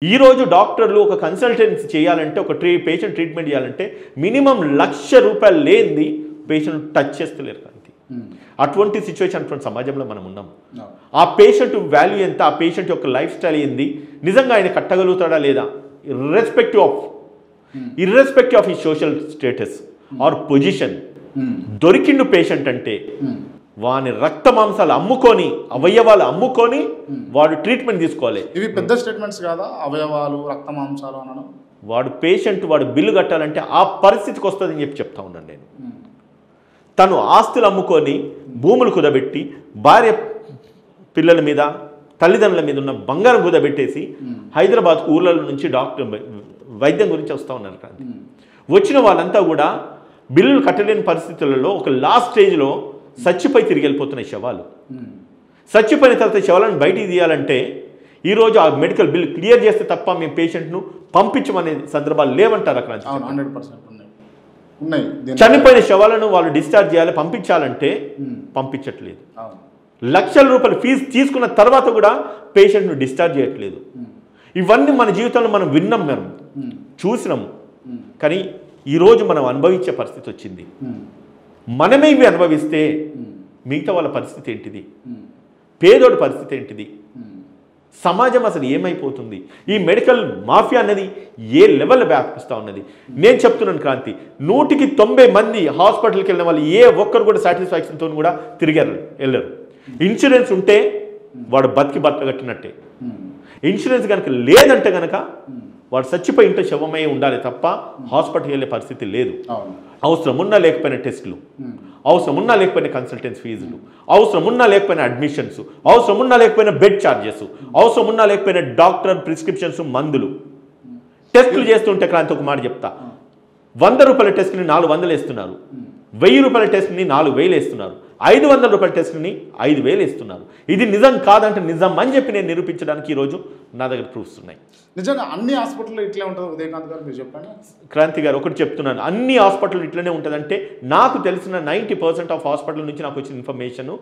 ఈ రోజు డాక్టర్లు ఒక కన్సల్టెన్సీ చేయాలంటే ఒక పేషెంట్ ట్రీట్మెంట్ చేయాలంటే మినిమం ₹1,00,000 లేనిది పేషెంట్ టచ్ చేస్తలేరు కాంతి. అటువంటి సిచ్యువేషన్ అటువంటి సమాజంలో మనం ఉన్నాం. ఆ పేషెంట్ వాల్యూ ఎంత, ఆ పేషెంట్ యొక్క లైఫ్ స్టైల్ ఏంది, నిజంగా ఆయన కట్టగలుగుతాడా లేదా, ఇర్రెస్పెక్టివ్ ఆఫ్ ఈ సోషల్ స్టేటస్ ఆర్ పొజిషన్, దొరికిండు పేషెంట్ అంటే వాని రక్త మాంసాలు అమ్ముకొని, అవయవాలు అమ్ముకొని వాడు ట్రీట్మెంట్ తీసుకోవాలి. ఇవి పెద్ద స్టేట్మెంట్స్ కాదా, అవయవాలు రక్త మాంసాలు అనడం? వాడు పేషెంట్ వాడు బిల్లు కట్టాలంటే ఆ పరిస్థితికి వస్తుందని చెప్తా ఉన్నాను నేను. తను ఆస్తులు అమ్ముకొని భూములు కుదబెట్టి భార్య పిల్లల మీద తల్లిదండ్రుల మీద ఉన్న బంగారం కుదబెట్టేసి హైదరాబాద్ ఊర్ల నుంచి డాక్టర్ వైద్యం గురించి వస్తూ ఉన్నారు. కానీ వచ్చిన వాళ్ళంతా కూడా బిల్లులు కట్టలేని పరిస్థితులలో ఒక లాస్ట్ స్టేజ్లో సచ్చిపై తిరిగి వెళ్ళిపోతున్నాయి శవాలు. సచ్చిపోయిన తర్వాత శవాలను బయటికి తీయాలంటే ఈరోజు ఆ మెడికల్ బిల్ క్లియర్ చేస్తే తప్ప మేము పేషెంట్ను పంపించమనే సందర్భాలు లేవంటారు. అక్కడ 100% ఉన్నాయి. చనిపోయిన శవాలను వాళ్ళు డిశ్చార్జ్ చేయాలి, పంపించాలంటే పంపించట్లేదు. ₹1,00,000 ఫీజు తీసుకున్న తర్వాత కూడా పేషెంట్ను డిశ్చార్జ్ చేయట్లేదు. ఇవన్నీ మన జీవితంలో మనం విన్నాం, మనం చూసినాము. కానీ ఈరోజు మనం అనుభవించే పరిస్థితి వచ్చింది. మనమే ఇవి అనుభవిస్తే మిగతా వాళ్ళ పరిస్థితి ఏంటిది, పేదోడి పరిస్థితి ఏంటిది, సమాజం అసలు ఏమైపోతుంది, ఈ మెడికల్ మాఫియా అనేది ఏ లెవెల్ వ్యాపిస్తూ ఉన్నది. నేను చెప్తున్నాను క్రాంతి, 190 మంది హాస్పిటల్కి వెళ్ళిన వాళ్ళు ఏ ఒక్కరు కూడా సాటిస్ఫాక్షన్తో కూడా వెళ్ళరు. ఇన్సూరెన్స్ ఉంటే వాడు బతకగట్టినట్టే. ఇన్సూరెన్స్ కనుక లేదంటే కనుక వాడు చచ్చిపోయి ఇంట్లో శవమై ఉండాలి తప్ప హాస్పిటల్కి వెళ్ళే పరిస్థితి లేదు. అవసరం ఉన్నా లేకపోయిన టెస్టులు, అవసరం ఉన్నా లేకపోయిన కన్సల్టెన్సీ ఫీజులు, అవసరం ఉన్నా లేకపోయిన అడ్మిషన్స్, అవసరం ఉన్నా లేకపోయిన బెడ్ ఛార్జెస్, అవసరం ఉన్నా లేకపోయిన డాక్టర్ ప్రిస్క్రిప్షన్స్, మందులు. టెస్టులు చేస్తుంటే క్రాంతి ఒక మాట చెప్తా, ₹100 టెస్ట్ని 400 వేస్తున్నారు, ₹1000 టెస్ట్ని 4000 వేస్తున్నారు, ₹500 టెస్ట్ని 5000 వేస్తున్నారు. ఇది నిజం కాదంటే నిజం అని చెప్పి నేను నిరూపించడానికి ఈరోజు నా దగ్గర ప్రూఫ్స్ ఉన్నాయి. నిజంగా అన్ని హాస్పిటల్లో ఇట్లే ఉంటుంది ఉదయకాంత్ గారు, మీరు చెప్పండి. క్రాంతి గారు ఒకటి చెప్తున్నాను, అన్ని హాస్పిటల్ ఇట్లనే ఉంటుందంటే నాకు తెలిసిన 90% ఆఫ్ హాస్పిటల్ నుంచి నాకు వచ్చిన ఇన్ఫర్మేషను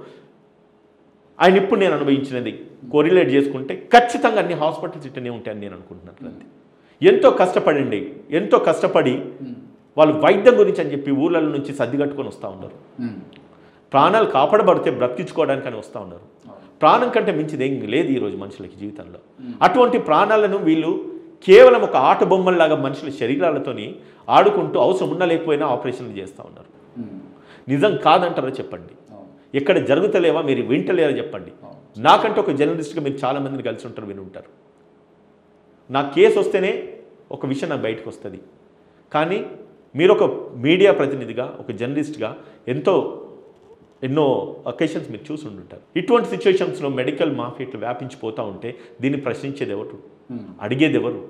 ఆయన ఇప్పుడు నేను అనుభవించినది కోరిలేట్ చేసుకుంటే ఖచ్చితంగా అన్ని హాస్పిటల్స్ ఇట్లనే ఉంటాయని నేను అనుకుంటున్నాను. క్రాంతి ఎంతో కష్టపడి వాళ్ళు వైద్యం గురించి అని చెప్పి ఊళ్ళ నుంచి సర్దిగట్టుకొని వస్తూ ఉన్నారు. ప్రాణాలు కాపాడబడితే బ్రతికించుకోవడానికి అని వస్తూ ఉన్నారు. ప్రాణం కంటే మించిది ఏం లేదు ఈరోజు మనుషులకి జీవితంలో. అటువంటి ప్రాణాలను వీళ్ళు కేవలం ఒక ఆట బొమ్మల్లాగా మనుషుల శరీరాలతోని ఆడుకుంటూ అవసరం ఉన్నా లేకపోయినా ఆపరేషన్లు చేస్తూ ఉన్నారు. నిజం కాదంటారా చెప్పండి, ఎక్కడ జరుగుతలేవా మీరు వింటలేరా చెప్పండి. నాకంటే ఒక జర్నలిస్ట్గా మీరు చాలామందిని కలిసి ఉంటారు, విని ఉంటారు. నా కేసు వస్తేనే ఒక విషయం నాకు బయటకు వస్తుంది. కానీ మీరు ఒక మీడియా ప్రతినిధిగా, ఒక జర్నలిస్ట్గా ఎన్నో అకేషన్స్ మీరు చూసి ఉంటుంటారు. ఇటువంటి సిచ్యువేషన్స్లో మెడికల్ మాఫియా వ్యాపించిపోతూ ఉంటే దీన్ని ప్రశ్నించేది ఎవరు, అడిగేది ఎవరు?